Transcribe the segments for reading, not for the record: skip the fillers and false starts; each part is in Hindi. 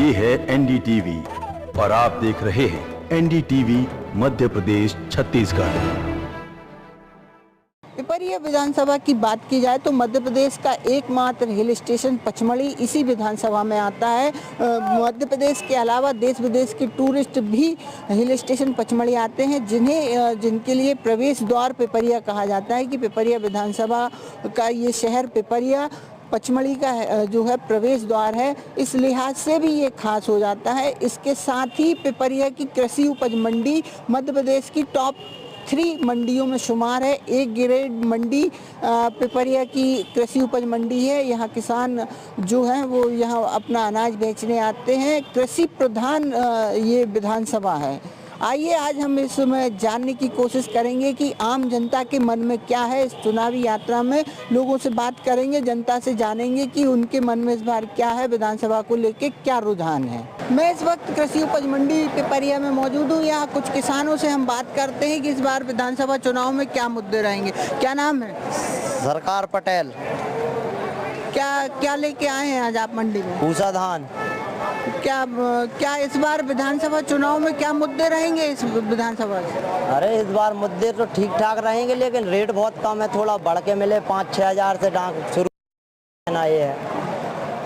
ये है एनडीटीवी और आप देख रहे हैं एनडीटीवी मध्य प्रदेश छत्तीसगढ़। पिपरिया विधानसभा की बात की जाए तो मध्य प्रदेश का एकमात्र हिल स्टेशन पचमढ़ी इसी विधानसभा में आता है। मध्य प्रदेश के अलावा देश विदेश के टूरिस्ट भी हिल स्टेशन पचमढ़ी आते हैं, जिनके लिए प्रवेश द्वार पिपरिया कहा जाता है कि पिपरिया विधानसभा का ये शहर पिपरिया पचमढ़ी का जो है प्रवेश द्वार है। इस लिहाज से भी ये खास हो जाता है। इसके साथ ही पिपरिया की कृषि उपज मंडी मध्य प्रदेश की टॉप 3 मंडियों में शुमार है। एक ग्रेड मंडी पिपरिया की कृषि उपज मंडी है। यहाँ किसान जो हैं वो यहाँ अपना अनाज बेचने आते हैं। कृषि प्रधान ये विधानसभा है। आइए आज हम इसमें जानने की कोशिश करेंगे कि आम जनता के मन में क्या है। इस चुनावी यात्रा में लोगों से बात करेंगे, जनता से जानेंगे कि उनके मन में इस बार क्या है, विधानसभा को लेकर क्या रुझान है। मैं इस वक्त कृषि उपज मंडी पिपरिया में मौजूद हूँ। यहाँ कुछ किसानों से हम बात करते हैं कि इस बार विधानसभा चुनाव में क्या मुद्दे रहेंगे। क्या नाम है? सरकार पटेल। क्या लेके आए हैं आज आप मंडी में? पूसा धान। क्या इस बार विधानसभा चुनाव में क्या मुद्दे रहेंगे इस विधानसभा से? अरे इस बार मुद्दे तो ठीक ठाक रहेंगे, लेकिन रेट बहुत कम है। थोड़ा बढ़ के मिले 5-6 हज़ार से डांग शुरू ना, ये है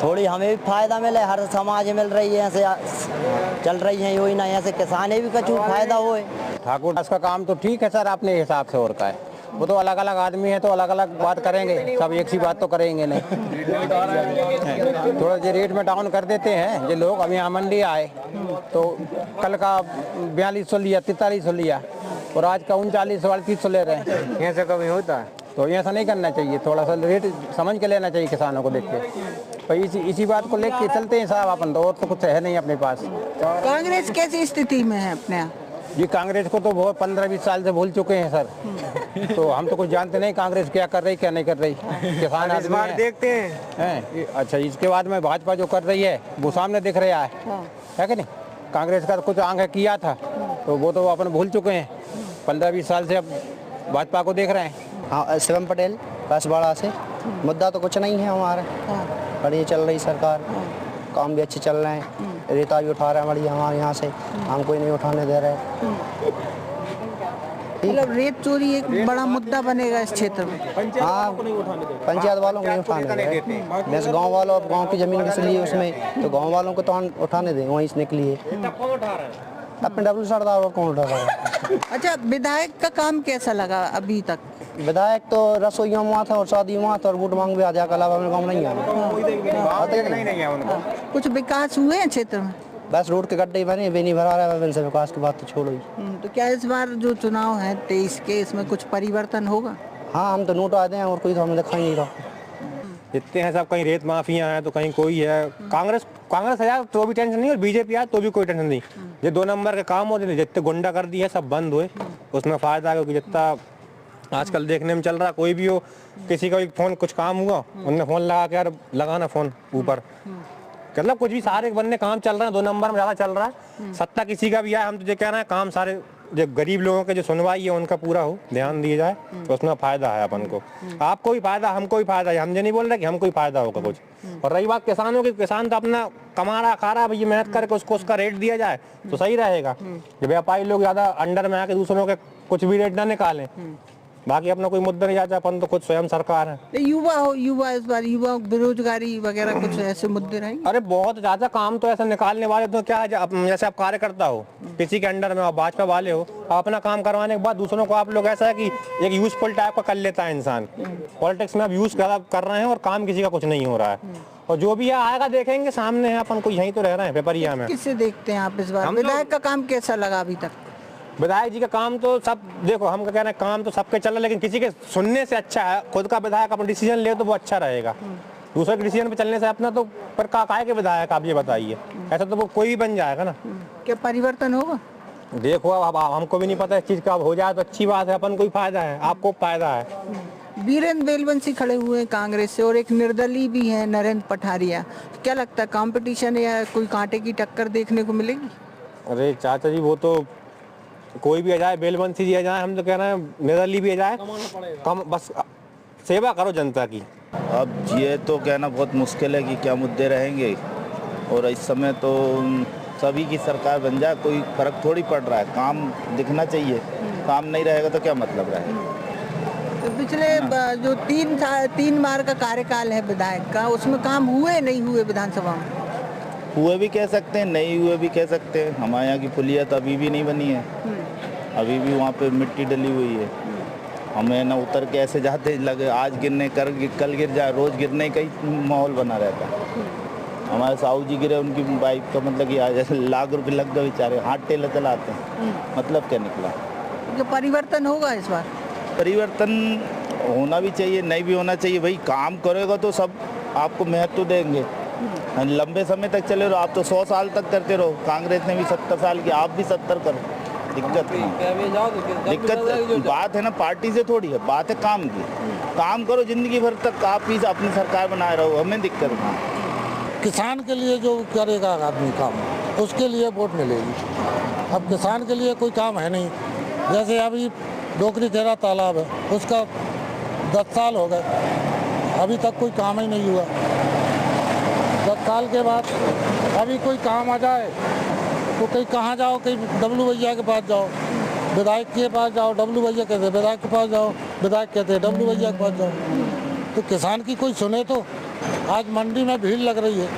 थोड़ी हमें भी फायदा मिले, हर समाज मिल रही है, ऐसे चल रही है योजना, ऐसे किसाने भी कुछ फायदा होए। ठाकुर दास का काम तो ठीक है सर, अपने हिसाब से और का है। वो तो अलग अलग आदमी है तो अलग अलग बात करेंगे, सब एक सी बात तो करेंगे नहीं। थोड़ा जो रेट में डाउन कर देते हैं जो लोग। अब यहाँ मंडी आए तो कल का 4200 लिया, 4300 लिया और आज का 39-38 ले रहे हैं। यहाँ से कभी होता है तो ऐसा नहीं करना चाहिए। थोड़ा सा रेट समझ के लेना चाहिए किसानों को देख के। तो इसी बात को लेके चलते हैं साहब अपन तो, और तो कुछ है नहीं अपने पास। कांग्रेस कैसी स्थिति में है अपने यहाँ? जी कांग्रेस को तो बहुत 15-20 साल से भूल चुके हैं सर। तो हम तो कुछ जानते नहीं कांग्रेस क्या कर रही क्या नहीं कर रही। किसान इस बार देखते हैं। अच्छा, इसके बाद में भाजपा जो कर रही है वो सामने दिख रहा है कि नहीं। कांग्रेस का कुछ आगे किया था तो वो तो अपन भूल चुके हैं। 15-20 साल से अब भाजपा को देख रहे हैं। हाँ, शिवम पटेल कसबाड़ा से। मुद्दा तो कुछ नहीं है हमारा, बढ़िया चल रही सरकार, काम भी अच्छे चल रहे हैं, रेता भी उठा रहे हैं बढ़िया हमारे यहाँ से, हम कोई नहीं उठाने दे रहे। मतलब रेत चोरी एक बड़ा मुद्दा बनेगा इस क्षेत्र में। हाँ, पंचायत वालों को नहीं उठाने दे रहे। जैसे गाँव वालों, गाँव की जमीन किस लिए उसमें, तो गाँव वालों को तो उठाने दें वहीं से निकली है। अपने डब्ल्यू सरदार कौन उठा रहा है। अच्छा, विधायक का काम कैसा लगा अभी तक? विधायक तो रसोइया हुआ था और शादी हुआ था और वोट मांग भी आ जाकर अलावा अपने गाँव नहीं आया। कुछ विकास हुए हैं क्षेत्र में? बस रोड के गड्ढे बने, वे नहीं भरा रहा है, से विकास की बात तो छोड़ो ही। तो क्या इस बार जो चुनाव है 23 के, इसमें कुछ परिवर्तन होगा? हाँ, हम तो नोट आते हैं और कोई तो हमें दिखा ही नहीं रहा। जितने हैं सब, कहीं रेत माफिया हैं तो कहीं कोई है। कांग्रेस आया तो भी टेंशन नहीं और बीजेपी आया तो भी कोई टेंशन नहीं। ये 2 नंबर के काम होते थे, जितने गुंडा कर दी है सब बंद हुए, उसमें फायदा है। क्योंकि जितना आजकल देखने में चल रहा, कोई भी हो, किसी का भी फोन कुछ काम हुआ, उनने फोन लगा के यार लगाना फोन ऊपर, मतलब कुछ भी सारे बनने काम चल रहे हैं। 2 नंबर में ज्यादा चल रहा है। सत्ता किसी का भी आए, हम तो ये कह रहे हैं काम सारे जो गरीब लोगों के जो सुनवाई है उनका पूरा हो, ध्यान दिया जाए तो उसमें फायदा है अपन को। आपको भी फायदा, हमको भी फायदा है। हम ये नहीं बोल रहे कि हमको भी फायदा होगा कुछ। और रही बात किसानों की, किसान तो अपना कमा रहा खा रहा है, मेहनत करके उसको उसका रेट दिया जाए तो सही रहेगा। जब व्यापारी लोग ज्यादा अंडर में आके दूसरों के कुछ भी रेट ना निकालें, बाकी अपना कोई मुद्दा नहीं जाता। अपन तो खुद स्वयं सरकार है। युवा इस बार युवा बेरोजगारी वगैरह कुछ ऐसे मुद्दे रहेंगे? अरे बहुत ज्यादा काम तो ऐसे निकालने वाले तो क्या है, जैसे आप कार्यकर्ता हो किसी के अंडर में, आप भाजपा वाले हो, आप अपना काम करवाने के बाद दूसरों को आप लोग ऐसा है कि एक यूजफुल टाइप का कर लेता है इंसान। पॉलिटिक्स में अब यूज कर रहे हैं और काम किसी का कुछ नहीं हो रहा है। और जो भी आएगा देखेंगे, सामने है, अपन को यहीं तो रह रहे हैं पेपरिया में। किससे देखते हैं आप इस बार? विधायक का काम कैसा लगा अभी तक? विधायक जी का काम तो सब देखो, हम कह रहे हैं काम तो सबके चल रहा है, लेकिन किसी के सुनने से अच्छा है खुद का विधायक अपना डिसीजन ले तो वो अच्छा रहेगा। दूसरे के डिसीजन पे चलने से अपना तो पर काहे के विधायक, आप ये बताइए। ऐसा तो वो कोई भी बन जाएगा ना। क्या परिवर्तन होगा? देखो अब हमको भी नहीं पता इस चीज का, अब हो जाए तो अच्छी बात है, अपन को ही फायदा है, आपको फायदा है। वीरेंद्र बेलवंशी खड़े हुए हैं कांग्रेस से और एक निर्दलीय भी है नरेंद्र पठारिया। क्या लगता है कंपटीशन या कोई कांटे की टक्कर देखने को मिलेगी? अरे चाचा जी, वो तो कोई भी आ जाए, बेलवंशी जी आ जाए, हम तो कह रहे हैं निर्दलीय भी आ जाए, कम बस सेवा करो जनता की। अब ये तो कहना बहुत मुश्किल है कि क्या मुद्दे रहेंगे। और इस समय तो सभी की सरकार बन जाए कोई फर्क थोड़ी पड़ रहा है, काम दिखना चाहिए, काम नहीं रहेगा तो क्या मतलब रहेगा। तो पिछले जो 3 बार का कार्यकाल है विधायक का, उसमें काम हुए नहीं हुए विधानसभा में? हुए भी कह सकते हैं, नहीं हुए भी कह सकते हैं। हमारे यहाँ की पुलिया तो अभी भी नहीं बनी है, अभी भी वहाँ पे मिट्टी डली हुई है। हमें ना उतर के ऐसे जाते लगे आज गिरने कल गिर जाए, रोज़ गिरने का ही माहौल बना रहता है। हमारे साहू जी गिरे, उनकी बाइक का मतलब कि आज लाख रुपए लग गए बेचारे, हाथ टेला चलाते हैं, मतलब क्या निकला। जो परिवर्तन होगा इस बार? परिवर्तन होना भी चाहिए, नहीं भी होना चाहिए। भाई काम करेगा तो सब आपको महत्व देंगे। लंबे समय तक चले रहो, आप तो 100 साल तक करते रहो, कांग्रेस ने भी 70 साल की, आप भी 70 करो, दिक्कत नहीं। दिक्कत बात है ना पार्टी से थोड़ी है, बात है काम की। काम करो जिंदगी भर तक, आप ही अपनी सरकार बनाए रहो, हमें दिक्कत नहीं। किसान के लिए जो करेगा आदमी काम, उसके लिए वोट मिलेगी। अब किसान के लिए कोई काम है नहीं। जैसे अभी डोकरी तेरा तालाब है, उसका 10 साल हो गए, अभी तक कोई काम ही नहीं हुआ। 10 साल के बाद अभी कोई काम आ जाए तो कहीं कहाँ जाओ, कहीं डब्लू भैया के पास जाओ, विधायक के पास जाओ, डब्लू भैया कहते हैं विधायक के पास जाओ, विधायक कहते हैं डब्लू भैया के पास जाओ। तो किसान की कोई सुने तो? आज मंडी में भीड़ लग रही है,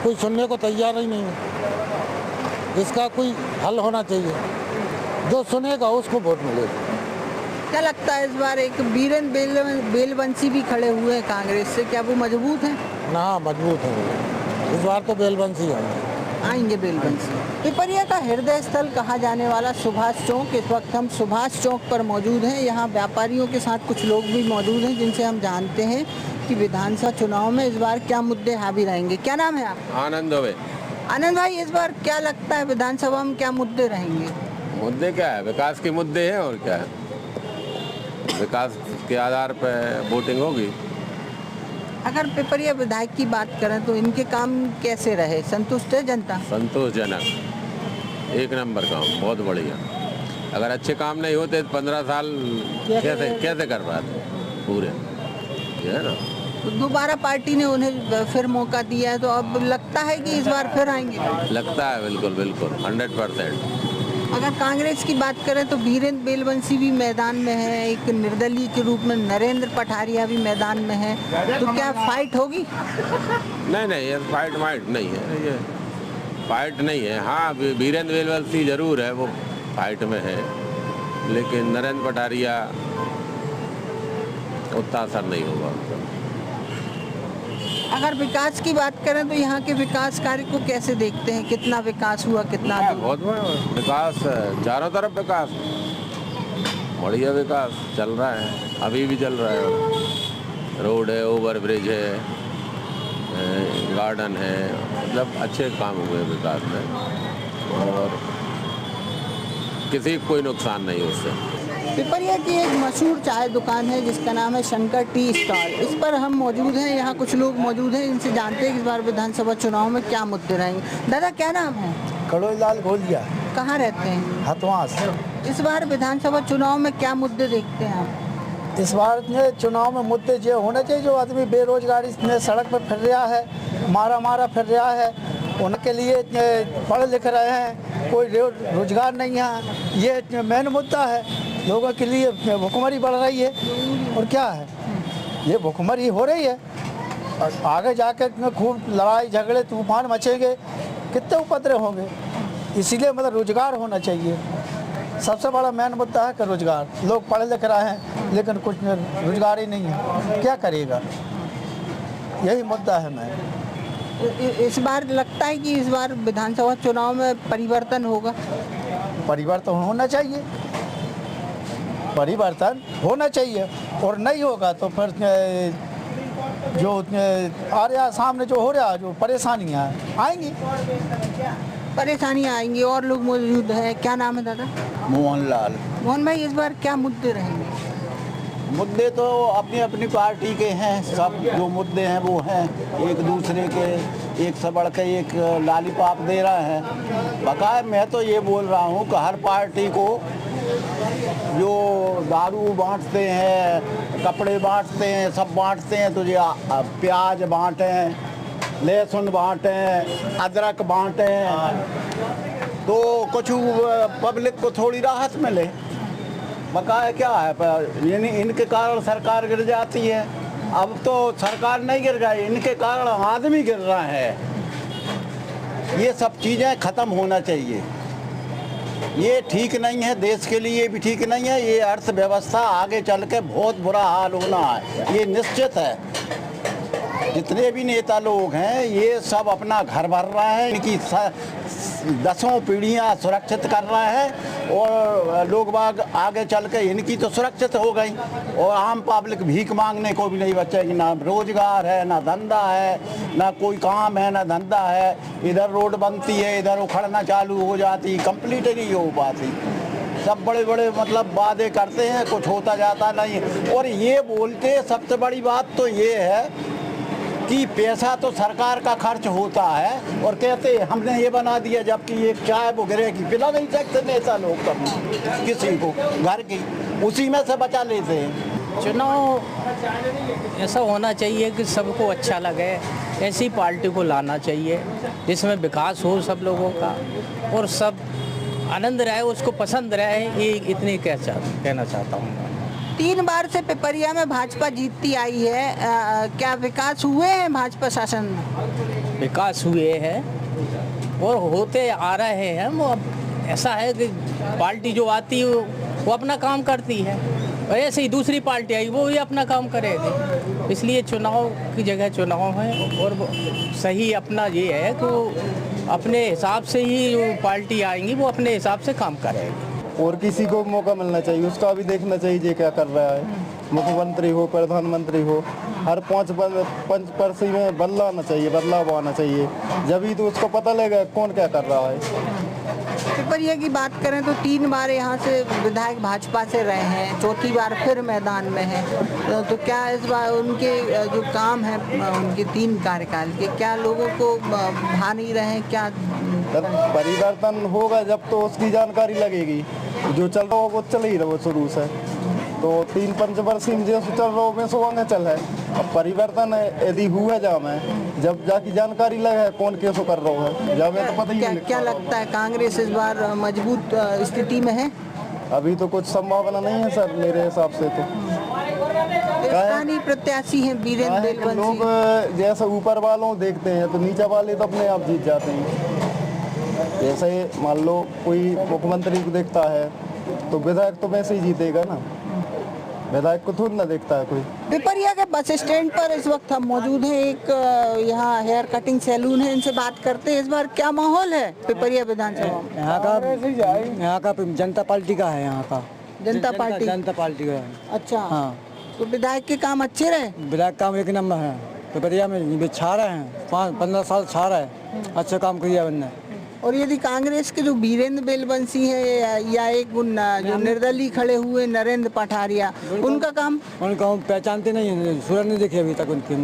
कोई सुनने को तैयार ही नहीं है। इसका कोई हल होना चाहिए, जो सुनेगा उसको वोट मिलेगा। क्या लगता है इस बार एक बीरेन बेलवंशी भी खड़े हुए हैं कांग्रेस से, क्या वो मजबूत हैं? ना, मजबूत है इस बार तो बेलवंशी आएंगे बेलवंशी। पिपरिया का हृदय स्थल कहा जाने वाला सुभाष चौक, इस वक्त हम सुभाष चौक पर मौजूद हैं। यहाँ व्यापारियों के साथ कुछ लोग भी मौजूद हैं जिनसे हम जानते हैं कि विधानसभा चुनाव में इस बार क्या मुद्दे हावी रहेंगे। क्या नाम है आप? आनंद होवे। आनंद भाई, इस बार क्या लगता है विधानसभा में क्या मुद्दे रहेंगे? मुद्दे क्या है? विकास के मुद्दे हैं और क्या है। विकास के आधार पर वोटिंग होगी। अगर पिपरिया विधायक की बात करें तो इनके काम कैसे रहे? संतुष्ट है जनता? संतोषजनक, एक नंबर काम, बहुत बढ़िया। अगर अच्छे काम नहीं होते तो 15 साल कैसे कर पाते पूरे, ये है ना। तो दोबारा पार्टी ने उन्हें फिर मौका दिया है, तो अब लगता है कि इस बार फिर आएंगे? लगता है, बिल्कुल बिल्कुल 100%। अगर कांग्रेस की बात करें तो बीरेन बेलवंशी भी मैदान में है, एक निर्दलीय के रूप में नरेंद्र पठारिया भी मैदान में है, तो क्या फाइट होगी? नहीं, ये फाइट नहीं है, ये फाइट नहीं है। हाँ, बीरेन बेलवंशी जरूर है, वो फाइट में है, लेकिन नरेंद्र पठारिया उतना असर नहीं होगा। अगर विकास की बात करें तो यहाँ के विकास कार्य को कैसे देखते हैं? कितना विकास हुआ, कितना? बहुत विकास, चारों तरफ विकास, बढ़िया विकास चल रहा है, अभी भी चल रहा है। रोड है, ओवर ब्रिज है, गार्डन है, मतलब अच्छे काम हुए विकास में, और किसी को कोई नुकसान नहीं उससे। पिपरिया की एक मशहूर चाय दुकान है जिसका नाम है शंकर टी स्टॉल, इस पर हम मौजूद हैं। यहाँ कुछ लोग मौजूद हैं, इनसे जानते हैं कि इस बार विधानसभा चुनाव में क्या मुद्दे रहेंगे। दादा, क्या नाम है? कड़ोईलाल गोलिया। कहाँ रहते हैं? हथवास। इस बार विधानसभा चुनाव में क्या मुद्दे देखते हैं आप? इस बार चुनाव में मुद्दे जो होने चाहिए, जो आदमी बेरोजगारी में सड़क पर फिर रहा है, मारा फिर रहा है, उनके लिए पढ़ लिख रहे हैं, कोई रोजगार नहीं है, ये मेन मुद्दा है। लोगों के लिए भुखमरी बढ़ रही है, और क्या है, ये भुखमरी हो रही है, और आगे जाकर खूब लड़ाई झगड़े तूफान मचेंगे, कितने उपद्रव होंगे। इसीलिए मतलब रोजगार होना चाहिए, सबसे बड़ा मेन मुद्दा है कि रोजगार। लोग पढ़ लिख रहे हैं लेकिन कुछ रोजगार ही नहीं है, क्या करेगा, यही मुद्दा है। मैं इस बार लगता है कि इस बार विधानसभा चुनाव में परिवर्तन होगा? परिवर्तन होना चाहिए, परिवर्तन होना चाहिए, और नहीं होगा तो फिर जो आ रहा सामने जो हो रहा, जो परेशानियाँ आएंगी, परेशानियाँ आएंगी। और लोग मौजूद हैं। क्या नाम है दादा? मोहनलाल। मोहन भाई, इस बार क्या मुद्दे रहेंगे? मुद्दे तो अपनी अपनी पार्टी के हैं, सब जो मुद्दे हैं वो हैं, एक दूसरे के एक से बढ़ के एक लॉलीपॉप दे रहे हैं। बकाया मैं तो ये बोल रहा हूँ कि हर पार्टी को जो दारू बांटते हैं, कपड़े बांटते हैं, सब बांटते हैं, तो ये प्याज बांटें, लहसुन बांटे, अदरक बांटे, तो कुछ पब्लिक को थोड़ी राहत मिले। बकाया क्या है, यानी इनके कारण सरकार गिर जाती है। अब तो सरकार नहीं गिर गई, इनके कारण आदमी गिर रहा है। ये सब चीज़ें ख़त्म होना चाहिए। ये ठीक नहीं है, देश के लिए भी ठीक नहीं है। ये अर्थव्यवस्था आगे चल के बहुत बुरा हाल होना है, ये निश्चित है। जितने भी नेता लोग हैं ये सब अपना घर भर रहा है, इनकी दसों पीढ़ियां सुरक्षित कर रहा है और लोग बाग आगे चल के इनकी तो सुरक्षित हो गई और आम पब्लिक भीख मांगने को भी नहीं बचेगी। ना रोजगार है, ना धंधा है, ना कोई काम है, ना धंधा है। इधर रोड बनती है, इधर उखड़ना चालू हो जाती, कंप्लीट ही नहीं हो पाती। सब बड़े बड़े मतलब वादे करते हैं, कुछ होता जाता नहीं। और ये बोलते सबसे बड़ी बात तो ये है कि पैसा तो सरकार का खर्च होता है और कहते हमने ये बना दिया, जबकि ये चाय वो गिरेगी पिला नहीं सकते नेता लोग कभी किसी को घर की, उसी में से बचा लेते हैं। चुनाव ऐसा होना चाहिए कि सबको अच्छा लगे, ऐसी पार्टी को लाना चाहिए जिसमें विकास हो सब लोगों का और सब आनंद रहे, उसको पसंद रहे। ये इतनी कहना चाहता हूँ। 3 बार से पिपरिया में भाजपा जीतती आई है, क्या विकास हुए हैं भाजपा शासन में? विकास हुए हैं और होते आ रहे हैं। वो अब ऐसा है कि पार्टी जो आती है वो अपना काम करती है और ऐसे ही दूसरी पार्टी आई वो भी अपना काम करेगी। इसलिए चुनाव की जगह चुनाव है और सही अपना ये है कि वो अपने हिसाब से ही जो पार्टी आएंगी वो अपने हिसाब से काम करेगी। और किसी को मौका मिलना चाहिए, उसका भी देखना चाहिए ये क्या कर रहा है। मुख्यमंत्री हो, प्रधानमंत्री हो, हर 5 वर्ष में बदलाना चाहिए, बदलाव आना चाहिए, जब तो उसको पता लगेगा कौन क्या कर रहा है। पिपरिया की बात करें तो 3 बार यहाँ से विधायक भाजपा से रहे हैं, 4थी बार फिर मैदान में है। तो क्या इस बार उनके जो काम है उनके 3 कार्यकाल के, क्या लोगों को भा नहीं रहे? क्या परिवर्तन होगा जब तो उसकी जानकारी लगेगी। जो चल रहा हो वो चल ही रहा शुरू से, तो 3-5 वर्ष में जो चल रहा हो में सो आगे चल है। अब परिवर्तन यदि हुआ जा में जब जाकी जानकारी लगे कौन कैसे कर रहा है, जब तो पता ही नहीं। क्या लगता है कांग्रेस इस बार मजबूत स्थिति में है? अभी तो कुछ संभावना नहीं है सर, मेरे हिसाब से तो। स्थानीय प्रत्याशी हैं वीरेंद्र बेलवंशी। लोग जैसे ऊपर वालों देखते हैं तो नीचे वाले तो अपने आप जीत जाते हैं। जैसे मान लो कोई मुख्यमंत्री को देखता है तो विधायक तो वैसे ही जीतेगा ना, विधायक को थोड़ी ना देखता है कोई। पिपरिया के बस स्टैंड पर इस वक्त हम मौजूद हैं, एक यहाँ हेयर कटिंग सैलून है, इनसे बात करते हैं। इस बार क्या माहौल है पिपरिया विधानसभा में? यहाँ का जनता पार्टी का है, यहाँ का जनता पार्टी का है। अच्छा हाँ, तो विधायक के काम अच्छे रहे? विधायक काम 1 नंबर है। पिपरिया में छा रहे हैं, 15 साल छा रहे हैं, अच्छा काम किया उनने। और यदि कांग्रेस के जो वीरेंद्र बेलवंशी है या एक जो निर्दलीय खड़े हुए नरेंद्र पठारिया, उनका काम पहचानते नहीं है, सूरत नहीं देखी अभी तक उनकी,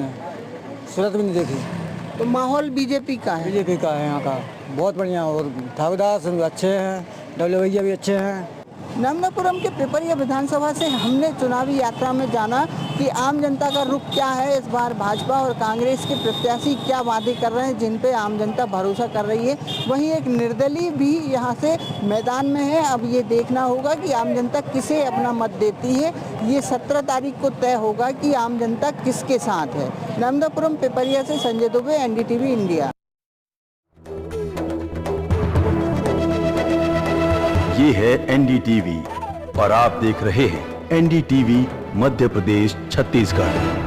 सूरत भी नहीं देखी। तो माहौल बीजेपी का है? बीजेपी का है यहाँ का, बहुत बढ़िया। और ठाकुरदास अच्छे हैं, डब्ल्यू भैया भी अच्छे हैं। नर्मदापुरम के पिपरिया विधानसभा से हमने चुनावी यात्रा में जाना कि आम जनता का रुख क्या है, इस बार भाजपा और कांग्रेस के प्रत्याशी क्या वादे कर रहे हैं जिन पे आम जनता भरोसा कर रही है। वहीं एक निर्दलीय भी यहाँ से मैदान में है। अब ये देखना होगा कि आम जनता किसे अपना मत देती है। ये 17 तारीख को तय होगा कि आम जनता किसके साथ है। नर्मदापुरम पिपरिया से संजय दुबे, NDTV इंडिया। ये है NDTV और आप देख रहे हैं NDTV मध्य प्रदेश छत्तीसगढ़।